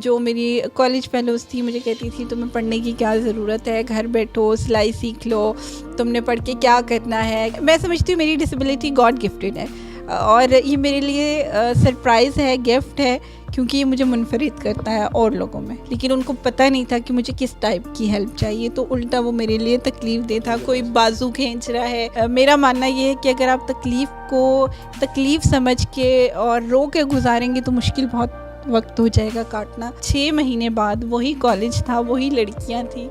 जो मेरी college fellows थी मुझे कहती थी तुम्हें पढ़ने की क्या ज़रूरत है, घर बैठो सिलाई सीख लो, तुमने पढ़ के क्या करना है। मैं समझती हूँ मेरी डिसेबिलिटी गॉड गिफ्टेड है और ये मेरे लिए सरप्राइज़ है, गिफ्ट है, क्योंकि ये मुझे मुनफरिद करता है और लोगों में। लेकिन उनको पता नहीं था कि मुझे किस टाइप की हेल्प चाहिए, तो उल्टा वो मेरे लिए तकलीफ़ दे था। कोई बाजू खींच रहा है। मेरा मानना ये है कि अगर आप तकलीफ़ को तकलीफ़ समझ के और रो के गुजारेंगे तो मुश्किल बहुत वक्त हो जाएगा काटना। 6 महीने बाद वही कॉलेज था, वही लड़कियां थी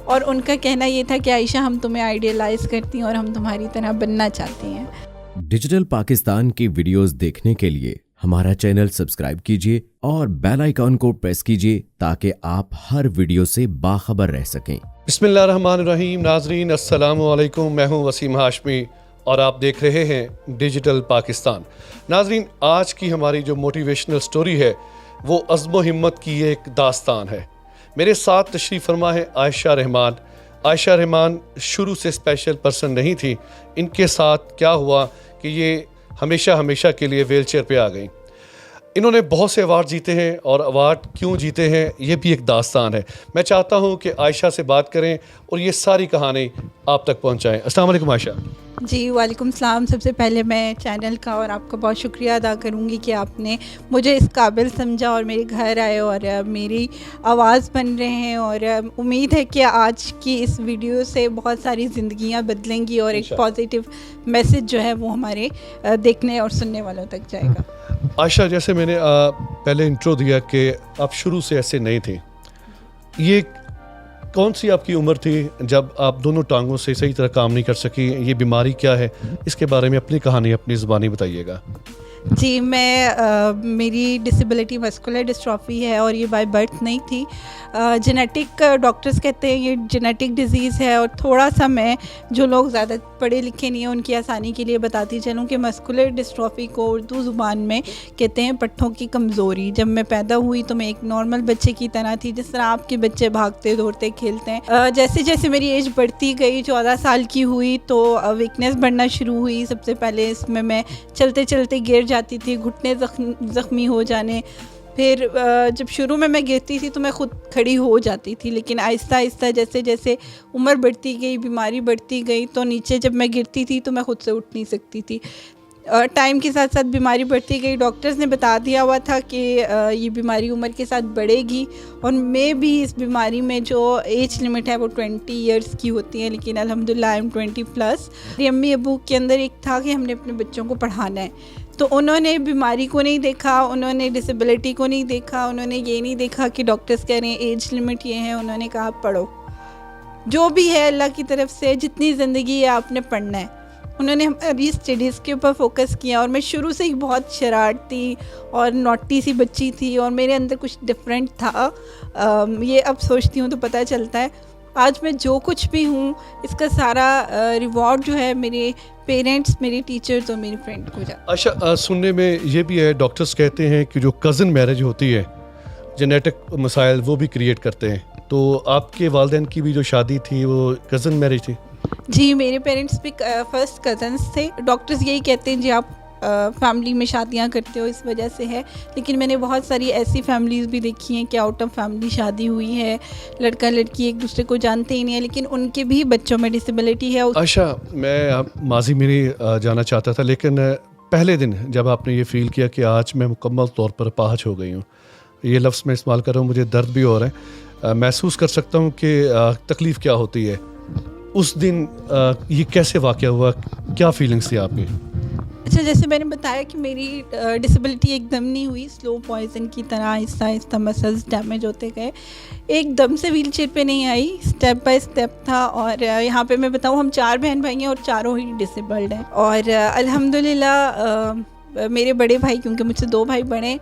और उनका कहना ये था कि आयशा हम तुम्हें आइडियलाइज़ करती हैं और हम तुम्हारी तरह बनना चाहती हैं। डिजिटल पाकिस्तान की वीडियोस देखने के लिए हमारा चैनल सब्सक्राइब कीजिए और बेल आइकॉन को प्रेस कीजिए ताकि आप हर वीडियो से बाखबर रह सकें। बिस्मिल्लाहिर्रहमानिर्रहीम। नाजरीन अस्सलामु अलैकुम, मैं हूं वसीम हाशमी और आप देख रहे हैं डिजिटल पाकिस्तान। नाजरीन, आज की हमारी जो मोटिवेशनल स्टोरी है वो अज़्म हिम्मत की एक दास्तान है। मेरे साथ तशरीफ़ फरमा है आयशा रहमान। आयशा रहमान शुरू से स्पेशल पर्सन नहीं थी। इनके साथ क्या हुआ कि ये हमेशा के लिए व्हील चेयर पर आ गई। इन्होंने बहुत से अवार्ड जीते हैं और अवार्ड क्यों जीते हैं ये भी एक दास्तान है। मैं चाहता हूँ कि आयशा से बात करें और ये सारी कहानी आप तक पहुँचाएँ। अस्सलाम वालेकुम आयशा। जी वालेकुम सलाम। सबसे पहले मैं चैनल का और आपका बहुत शुक्रिया अदा करूँगी कि आपने मुझे इस काबिल समझा और मेरे घर आए और मेरी आवाज़ बन रहे हैं और उम्मीद है कि आज की इस वीडियो से बहुत सारी ज़िंदगियाँ बदलेंगी और एक पॉजिटिव मैसेज जो है वो हमारे देखने और सुनने वालों तक जाएगा। आयशा, जैसे मैंने पहले इंट्रो दिया कि आप शुरू से ऐसे नहीं थे, ये कौन सी आपकी उम्र थी जब आप दोनों टांगों से सही तरह काम नहीं कर सकी? ये बीमारी क्या है, इसके बारे में अपनी कहानी अपनी ज़ुबानी बताइएगा। जी, मेरी डिसेबिलिटी मस्कुलर डिस्ट्रॉफी है और ये बाय बर्थ नहीं थी। जेनेटिक डॉक्टर्स कहते हैं ये जेनेटिक डिज़ीज़ है और थोड़ा सा मैं जो लोग ज़्यादा पढ़े लिखे नहीं हैं उनकी आसानी के लिए बताती चलूँ कि मस्कुलर डिस्ट्रॉफी को उर्दू ज़ुबान में कहते हैं पट्ठों की कमज़ोरी। जब मैं पैदा हुई तो मैं एक नॉर्मल बच्चे की तरह थी, जिस तरह आपके बच्चे भागते दौड़ते खेलते हैं। जैसे जैसे मेरी एज बढ़ती गई, 14 साल की हुई तो वीकनेस बढ़ना शुरू हुई। सबसे पहले इसमें मैं चलते चलते गिर जाती थी, घुटने ज़ख्मी हो जाने। फिर जब शुरू में मैं गिरती थी तो मैं ख़ुद खड़ी हो जाती थी, लेकिन आहिस्ता आहिस्ता जैसे जैसे उम्र बढ़ती गई, बीमारी बढ़ती गई, तो नीचे जब मैं गिरती थी तो मैं ख़ुद से उठ नहीं सकती थी। टाइम के साथ साथ बीमारी बढ़ती गई। डॉक्टर्स ने बता दिया हुआ था कि ये बीमारी उम्र के साथ बढ़ेगी और मैं भी इस बीमारी में जो एज लिमिट है वो 20 इयर्स की होती है, लेकिन अल्हम्दुलिल्लाह आई एम 20+। मेरी अम्मी अबू के अंदर एक था कि हमने अपने बच्चों को पढ़ाना है, तो उन्होंने बीमारी को नहीं देखा, उन्होंने डिसेबिलिटी को नहीं देखा, उन्होंने ये नहीं देखा कि डॉक्टर्स कह रहे हैं एज लिमिट ये है। उन्होंने कहा पढ़ो, जो भी है अल्लाह की तरफ से, जितनी ज़िंदगी है आपने पढ़ना है। उन्होंने हमारी स्टडीज़ के ऊपर फोकस किया और मैं शुरू से ही बहुत शरारती और नॉटी सी बच्ची थी और मेरे अंदर कुछ डिफरेंट था। ये अब सोचती हूँ तो पता चलता है। आज मैं जो कुछ भी हूँ इसका सारा रिवॉर्ड जो है मेरे पेरेंट्स, मेरे टीचर्स और मेरी फ्रेंड को जाता। अच्छा, सुनने में ये भी है, डॉक्टर्स कहते हैं कि जो कज़न मैरिज होती है जेनेटिक मसाइल वो भी क्रिएट करते हैं, तो आपके वालिदैन की भी जो शादी थी वो कज़न मैरिज थी? जी, मेरे पेरेंट्स भी फर्स्ट कज़न्स थे। डॉक्टर्स यही कहते हैं जी आप फैमिली में शादियां करते हो इस वजह से है, लेकिन मैंने बहुत सारी ऐसी फैमिलीज़ भी देखी हैं कि आउट ऑफ फैमिली शादी हुई है, लड़का लड़की एक दूसरे को जानते ही नहीं है, लेकिन उनके भी बच्चों में डिसेबिलिटी है। अच्छा, मैं माजी मेरी जाना चाहता था, लेकिन पहले दिन जब आपने ये फ़ील किया कि आज मैं मुकम्मल तौर पर अपाहज हो गई हूँ, ये लफ्ज़ मैं इस्तेमाल कर रहा हूँ, मुझे दर्द भी हो रहा है, महसूस कर सकता हूँ कि तकलीफ़ क्या होती है, उस दिन ये कैसे वाक़या हुआ, क्या फीलिंग्स थी आपकी? अच्छा, जैसे मैंने बताया कि मेरी डिसेबिलिटी एकदम नहीं हुई, स्लो पॉइजन की तरह आहिस्ता आहिस्ता मसल्स डैमेज होते गए। एकदम से व्हील चेयर पे नहीं आई, स्टेप बाय स्टेप था। और यहाँ पे मैं बताऊँ हम 4 बहन भाई हैं और चारों ही डिसेबल्ड हैं। और अल्हम्दुलिल्लाह मेरे बड़े भाई, क्योंकि मुझसे 2 भाई बड़े,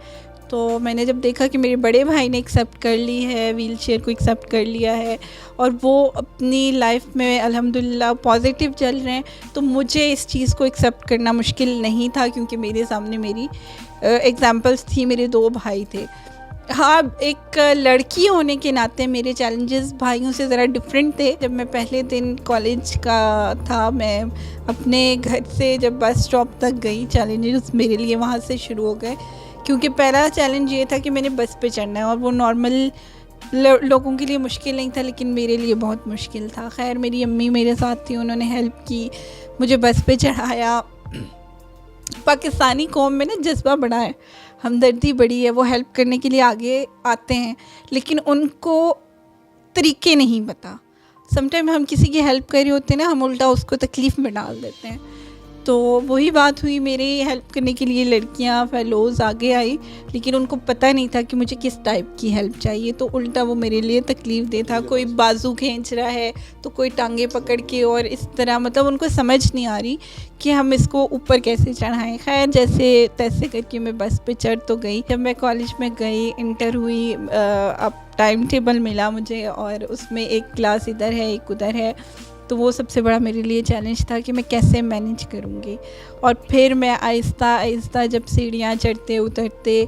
तो मैंने जब देखा कि मेरे बड़े भाई ने एक्सेप्ट कर ली है, व्हील चेयर को एक्सेप्ट कर लिया है और वो अपनी लाइफ में अल्हम्दुलिल्लाह पॉजिटिव चल रहे हैं, तो मुझे इस चीज़ को एक्सेप्ट करना मुश्किल नहीं था, क्योंकि मेरे सामने मेरी एग्जांपल्स थी, मेरे 2 भाई थे। हाँ, एक लड़की होने के नाते मेरे चैलेंजेस भाइयों से ज़रा डिफरेंट थे। जब मैं पहले दिन कॉलेज का था, मैं अपने घर से जब बस स्टॉप तक गई, चैलेंजेस मेरे लिए वहाँ से शुरू हो गए क्योंकि पहला चैलेंज ये था कि मैंने बस पे चढ़ना है और वो नॉर्मल लोगों के लिए मुश्किल नहीं था, लेकिन मेरे लिए बहुत मुश्किल था। खैर मेरी अम्मी मेरे साथ थी, उन्होंने हेल्प की, मुझे बस पे चढ़ाया। पाकिस्तानी कौम में ना जज्बा बड़ा है, हमदर्दी बड़ी है, वो हेल्प करने के लिए आगे आते हैं, लेकिन उनको तरीके नहीं पता। समटाइम हम किसी की हेल्प कर रहे होते हैं ना, हम उल्टा उसको तकलीफ़ में डाल देते हैं। तो वही बात हुई, मेरे हेल्प करने के लिए लड़कियां फेलोज़ आगे आई, लेकिन उनको पता नहीं था कि मुझे किस टाइप की हेल्प चाहिए, तो उल्टा वो मेरे लिए तकलीफ़ दे था। कोई बाजू खींच रहा है तो कोई टांगे पकड़ के, और इस तरह मतलब उनको समझ नहीं आ रही कि हम इसको ऊपर कैसे चढ़ाएं। खैर जैसे तैसे करके मैं बस पे चढ़ तो गई। जब मैं कॉलेज में गई, इंटर हुई, अब टाइम टेबल मिला मुझे और उसमें एक क्लास इधर है एक उधर है, तो वो सबसे बड़ा मेरे लिए चैलेंज था कि मैं कैसे मैनेज करूँगी। और फिर मैं आहिस्ता आहिस्ता जब सीढ़ियाँ चढ़ते उतरते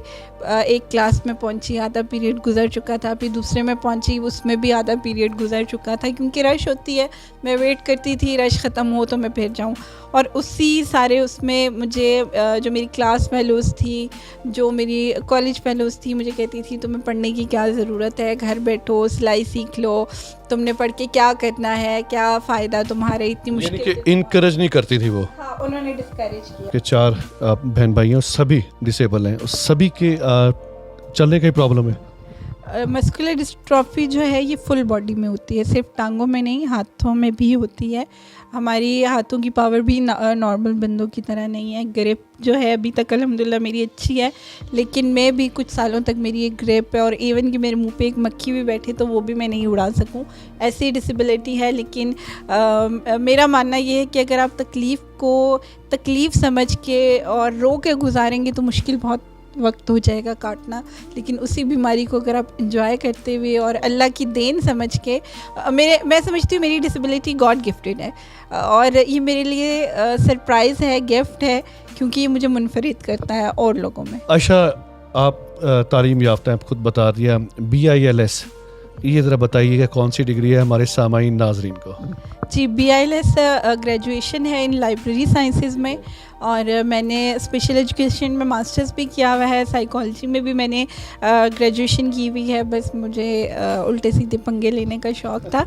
एक क्लास में पहुँची, आधा पीरियड गुजर चुका था, फिर दूसरे में पहुँची, उसमें भी आधा पीरियड गुजर चुका था, क्योंकि रश होती है। मैं वेट करती थी रश ख़त्म हो तो मैं फिर जाऊँ। और उसी सारे उसमें मुझे जो मेरी क्लास फेलोज़ थी, जो मेरी कॉलेज फेलोज़ थी, मुझे कहती थी तुम्हें पढ़ने की क्या ज़रूरत है, घर बैठो सिलाई सीख लो, तुमने पढ़ के क्या करना है, क्या फ़ायदा तुम्हारे, इतनी मुश्किल। यानी कि इनकरेज नहीं करती थी वो। हाँ, उन्होंने डिस्करेज किया कि 4 बहन भाई हैं और सभी डिसेबल हैं, सभी के चलने की प्रॉब्लम है। मस्कुलर डिस्ट्रॉफी जो है ये फुल बॉडी में होती है, सिर्फ टांगों में नहीं, हाथों में भी होती है। हमारी हाथों की पावर भी नॉर्मल बंदों की तरह नहीं है। ग्रिप जो है अभी तक अल्हम्दुलिल्लाह मेरी अच्छी है, लेकिन मैं भी कुछ सालों तक मेरी एक ग्रिप है, और इवन कि मेरे मुंह पे एक मक्खी भी बैठे तो वो भी मैं नहीं उड़ा सकूं, ऐसी डिसेबिलिटी है। लेकिन मेरा मानना ये है कि अगर आप तकलीफ़ समझ के और रो के गुजारेंगे तो मुश्किल बहुत वक्त हो जाएगा काटना, लेकिन उसी बीमारी को अगर आप एंजॉय करते हुए और अल्लाह की देन समझ के, मैं समझती हूँ मेरी डिसेबिलिटी गॉड गिफ्टेड है, और ये मेरे लिए सरप्राइज़ है, गिफ्ट है, क्योंकि ये मुझे मुनफरिद करता है और लोगों में। अच्छा, आप तालीम याफ्ता हैं, आप खुद बता दिया, BILS, ये ज़रा बताइएगा कौन सी डिग्री है हमारे सामाईन नाजरीन को। जी, BILS ग्रेजुएशन है इन लाइब्रेरी साइंसेज में, और मैंने स्पेशल एजुकेशन में मास्टर्स भी किया हुआ है, साइकोलॉजी में भी मैंने ग्रेजुएशन की हुई है। बस मुझे उल्टे सीधे पंगे लेने का शौक़ था।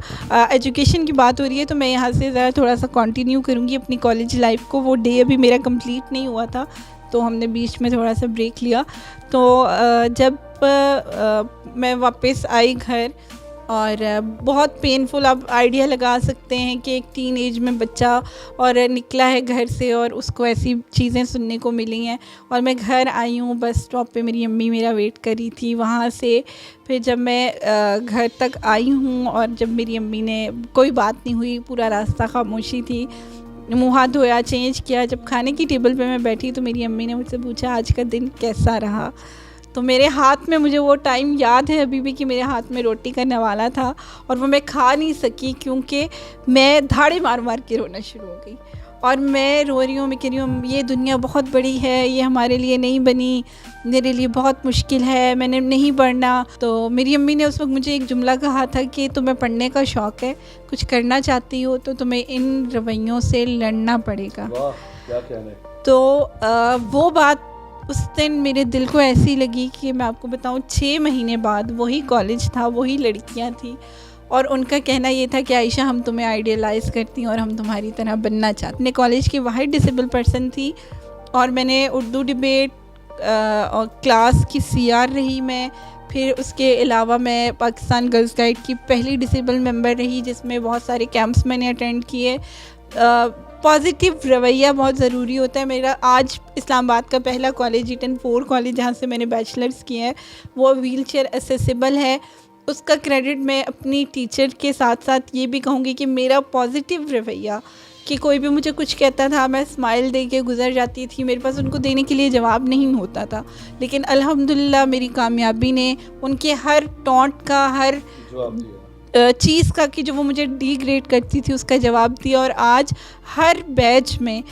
एजुकेशन की बात हो रही है तो मैं यहाँ से ज़रा थोड़ा सा कंटिन्यू करूँगी अपनी कॉलेज लाइफ को। वो डे अभी मेरा कंप्लीट नहीं हुआ था, तो हमने बीच में थोड़ा सा ब्रेक लिया। तो जब मैं वापस आई घर, और बहुत पेनफुल, आप आइडिया लगा सकते हैं कि एक टीन एज में बच्चा और निकला है घर से और उसको ऐसी चीज़ें सुनने को मिली हैं। और मैं घर आई हूँ, बस स्टॉप पे मेरी अम्मी मेरा वेट कर रही थी। वहाँ से फिर जब मैं घर तक आई हूँ और जब मेरी अम्मी ने, कोई बात नहीं हुई, पूरा रास्ता खामोशी थी, मुँह हाथ धोया, चेंज किया। जब खाने की टेबल पे मैं बैठी तो मेरी अम्मी ने मुझसे पूछा आज का दिन कैसा रहा। तो मेरे हाथ में, मुझे वो टाइम याद है अभी भी कि मेरे हाथ में रोटी का नवाला था और वो मैं खा नहीं सकी, क्योंकि मैं धाड़े मार मार के रोना शुरू हो गई। और मैं रो रही हूँ, मैं कह रही हूँ ये दुनिया बहुत बड़ी है, ये हमारे लिए नहीं बनी, मेरे लिए बहुत मुश्किल है, मैंने नहीं पढ़ना। तो मेरी अम्मी ने उस वक्त मुझे एक जुमला कहा था कि तुम्हें पढ़ने का शौक़ है, कुछ करना चाहती हो तो तुम्हें इन रवैयों से लड़ना पड़ेगा। वाह, क्या कहने। तो वो बात उस दिन मेरे दिल को ऐसी लगी कि मैं आपको बताऊं, 6 महीने बाद वही कॉलेज था, वही लड़कियां थी, और उनका कहना ये था कि आयशा हम तुम्हें आइडियलाइज़ करती हैं और हम तुम्हारी तरह बनना चाहते। अपने कॉलेज की वाहिद डिसेबल पर्सन थी, और मैंने उर्दू डिबेट और क्लास की CR रही मैं। फिर उसके अलावा मैं पाकिस्तान गर्ल्स गाइड की पहली डिसेबल मेंबर रही, जिसमें बहुत सारे कैंप्स मैंने अटेंड किए। पॉजिटिव रवैया बहुत ज़रूरी होता है। मेरा आज इस्लामाबाद का पहला कॉलेज, ईटन 4 कॉलेज, जहाँ से मैंने बैचलर्स किए हैं, वो व्हील चेयर एसेसिबल है। उसका क्रेडिट मैं अपनी टीचर के साथ साथ ये भी कहूँगी कि मेरा पॉजिटिव रवैया, कि कोई भी मुझे कुछ कहता था मैं स्माइल दे के गुजर जाती थी, मेरे पास उनको देने के लिए जवाब नहीं होता था। लेकिन अल्हम्दुलिल्लाह मेरी कामयाबी ने उनके हर टॉन्ट का, हर चीज़ का, कि जो वो मुझे डिग्रेड करती थी, उसका जवाब दिया। और आज हर बैच में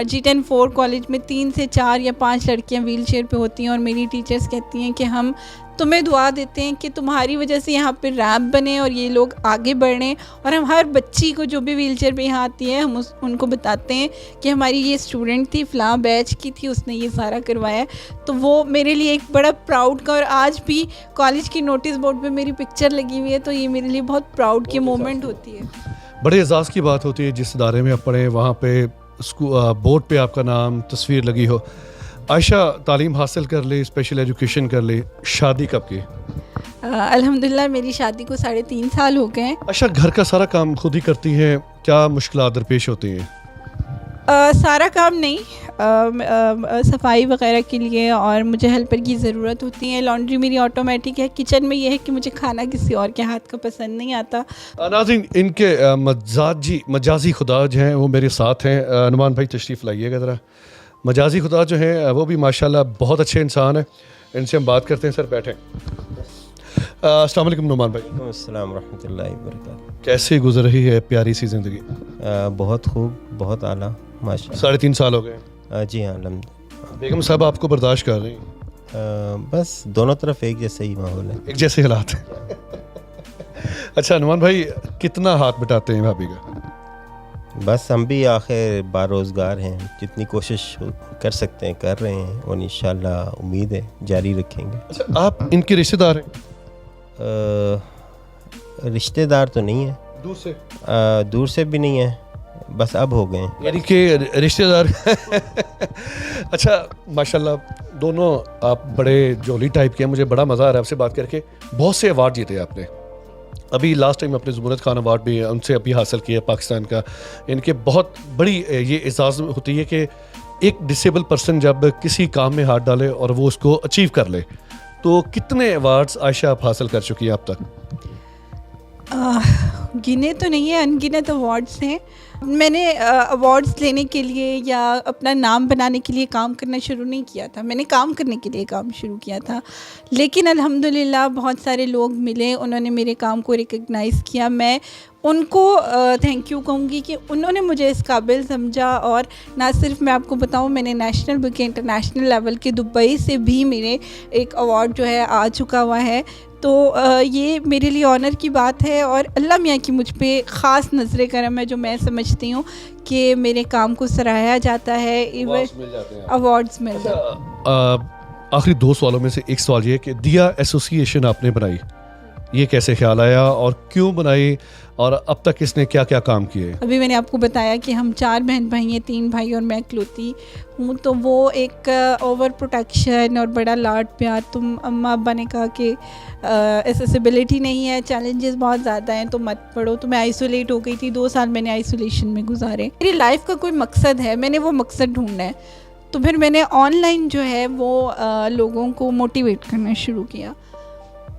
G10 4 कॉलेज में 3 से 4 या 5 लड़कियां व्हील चेयर पे होती हैं, और मेरी टीचर्स कहती हैं कि हम तुम्हें दुआ देते हैं कि तुम्हारी वजह से यहाँ पे रैम्प बने और ये लोग आगे बढ़ें। और हम हर बच्ची को जो भी व्हीलचेयर पे यहाँ आती है हम उनको बताते हैं कि हमारी ये स्टूडेंट थी, फ़लाँ बैच की थी, उसने ये सारा करवाया है। तो वो मेरे लिए एक बड़ा प्राउड का, और आज भी कॉलेज की नोटिस बोर्ड पे मेरी पिक्चर लगी हुई है, तो ये मेरे लिए बहुत प्राउड की मोमेंट होती है। बड़े एजाज़ की बात होती है जिस इदारे में आप पढ़े वहाँ पे बोर्ड पे आपका नाम, तस्वीर लगी हो। आयशा तालीम हासिल कर ले, स्पेशल एजुकेशन कर ले, शादी कब की? अल्हम्दुलिल्लाह मेरी शादी को 3.5 साल हो गए हैं। आयशा घर का सारा काम खुद ही करती हैं, क्या मुश्किलात दरपेश होती हैं? सारा काम नहीं, सफाई वगैरह के लिए और मुझे हेल्पर की ज़रूरत होती है। लॉन्ड्री मेरी ऑटोमेटिक है। किचन में ये है कि मुझे खाना किसी और के हाथ का पसंद नहीं आता। नाज़रीन, इनके मजाजी खुदा जो हैं वो मेरे साथ हैं। नुमान भाई तशरीफ़ लाइएगा ज़रा। मजाजी खुदा जो हैं वो भी माशाल्लाह बहुत अच्छे इंसान हैं। इनसे हम बात करते हैं। सर बैठें। अस्सलाम वालेकुम नुमान भाई। अस्सलाम रहमतुल्लाहि व बरकातहू। कैसे गुजर रही है प्यारी सी ज़िंदगी? बहुत खूब, बहुत आला, माशाल्लाह। 3.5 साल हो गए। जी हाँ, अल्हम्दुलिल्लाह। बेगम साहब आपको बर्दाश्त कर रही हैं? बस दोनों तरफ एक जैसे ही माहौल है। एक जैसे हालात हैं। अच्छा नुमान भाई, कितना हाथ बटाते हैं भाभी का? बस हम भी आखिर बारोज़गार हैं, जितनी कोशिश कर सकते हैं कर रहे हैं और इंशाल्लाह उम्मीद है जारी रखेंगे। अच्छा, आप इनके रिश्तेदार हैं? रिश्तेदार तो नहीं है, दूर से भी नहीं है, बस अब हो गए हैं। यानी कि रिश्तेदार। अच्छा माशाल्लाह, दोनों आप बड़े जोली टाइप के हैं। मुझे बड़ा मज़ा आ रहा है आपसे बात करके। बहुत से अवार्ड जीते आपने। अभी लास्ट टाइम अपने ज़ुमरत खान अवार्ड भी उनसे अभी हासिल किया पाकिस्तान का। इनके बहुत बड़ी ये एजाज़ होती है कि एक डिसेबल पर्सन जब किसी काम में हाथ डाले और वो उसको अचीव कर ले। तो कितने अवार्ड्स आयशा आप हासिल कर चुकी हैं अब तक? गिने तो नहीं है, अनगिनत अवार्ड्स हैं। मैंने अवार्ड्स लेने के लिए या अपना नाम बनाने के लिए काम करना शुरू नहीं किया था। मैंने काम करने के लिए काम शुरू किया था। लेकिन अल्हम्दुलिल्लाह बहुत सारे लोग मिले, उन्होंने मेरे काम को रिकग्नाइज़ किया। मैं उनको थैंक यू कहूँगी कि उन्होंने मुझे इस काबिल समझा। और ना सिर्फ मैं आपको बताऊँ, मैंने नेशनल बल्कि इंटरनेशनल लेवल के दुबई से भी मेरे एक अवार्ड जो है आ चुका हुआ है। तो ये मेरे लिए ऑनर की बात है और अल्लाह मियाँ की मुझ पे ख़ास नज़र करम है, जो मैं समझती हूँ कि मेरे काम को सराहा जाता है। इवन अवार्ड्स मिल जाते हैं। आखिरी 2 सवालों में से एक सवाल ये कि दिया एसोसिएशन आपने बनाई, ये कैसे ख्याल आया और क्यों बनाई, और अब तक इसने क्या क्या काम किए? अभी मैंने आपको बताया कि हम 4 बहन भाई हैं, 3 भाई और मैं इकलौती हूँ। तो वो एक ओवर प्रोटेक्शन और बड़ा लाड प्यार। तुम अम्मा अब्बा ने कहा कि एसेसिबिलिटी नहीं है, चैलेंजेस बहुत ज़्यादा हैं, तो मत पढ़ो। तो मैं आइसोलेट हो गई थी। 2 साल मैंने आइसोलेशन में गुजारे। मेरी लाइफ का कोई मकसद है, मैंने वो मकसद ढूंढना है। तो फिर मैंने ऑनलाइन जो है वो लोगों को मोटिवेट करना शुरू किया।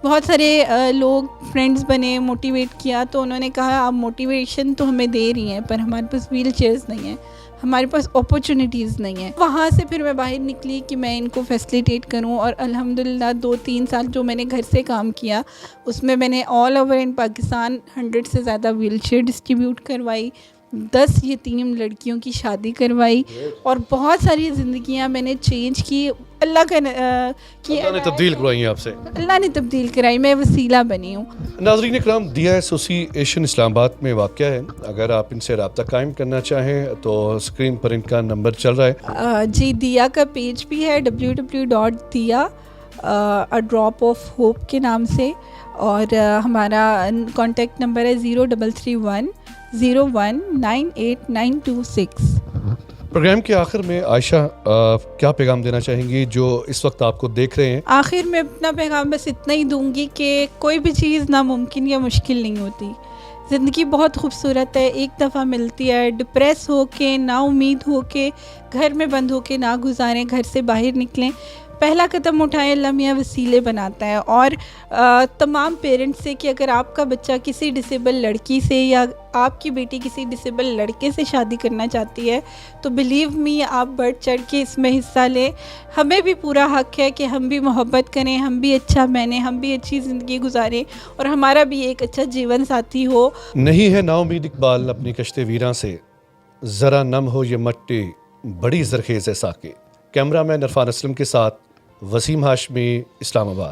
बहुत सारे लोग फ्रेंड्स बने, मोटिवेट किया। तो उन्होंने कहा आप मोटिवेशन तो हमें दे रही हैं, पर हमारे पास व्हील चेयर्स नहीं हैं, हमारे पास अपॉर्चुनिटीज़ नहीं हैं। वहाँ से फिर मैं बाहर निकली कि मैं इनको फैसिलिटेट करूँ। और अल्हम्दुलिल्लाह 2-3 साल जो मैंने घर से काम किया, उसमें मैंने ऑल ओवर इन पाकिस्तान 100 से ज़्यादा व्हील चेयर डिस्ट्रीब्यूट करवाई, 10 यतीम लड़कियों की शादी करवाई और बहुत सारी ज़िंदगियाँ मैंने चेंज की। अल्लाह ने तब्दील करवाई है आपसे। अल्लाह ने तब्दील कराई, मैं वसीला बनी हूँ। नाज़रीन इकराम, दिया एसोसिएशन इस्लामाबाद में वाक़या है। अगर आप इनसे रब्ता कायम करना चाहें तो स्क्रीन पर इनका नंबर चल रहा है। जी, दिया का पेज भी है www.diya a drop of hope के नाम से। और हमारा कॉन्टेक्ट नंबर है 0331 019896। प्रोग्राम के आखिर में आयशा क्या पैगाम देना चाहेंगी जो इस वक्त आपको देख रहे हैं? आखिर में अपना पैगाम बस इतना ही दूंगी कि कोई भी चीज़ नामुमकिन या मुश्किल नहीं होती। ज़िंदगी बहुत खूबसूरत है, एक दफ़ा मिलती है। डिप्रेस हो के, ना उम्मीद हो के, घर में बंद हो के ना गुजारें, घर से बाहर निकलें। पहला कदम उठाएं, अल्लाह मियाँ वसीले बनाता है। और तमाम पेरेंट्स से कि अगर आपका बच्चा किसी डिसेबल लड़की से या आपकी बेटी किसी डिसेबल लड़के से शादी करना चाहती है तो बिलीव मी, आप बढ़ चढ़ के इसमें हिस्सा लें। हमें भी पूरा हक़ है कि हम भी मोहब्बत करें, हम भी अच्छा बने, हम भी अच्छी ज़िंदगी गुजारें और हमारा भी एक अच्छा जीवन साथी हो। नहीं है नाउमीद इकबाल अपनी कश्ते वीरां से, ज़रा नम हो ये मट्टी बड़ी ज़रखेज़ है साके। कैमरा मैन इरफान असलम के साथ वसीम हाशमी, इस्लामाबाद।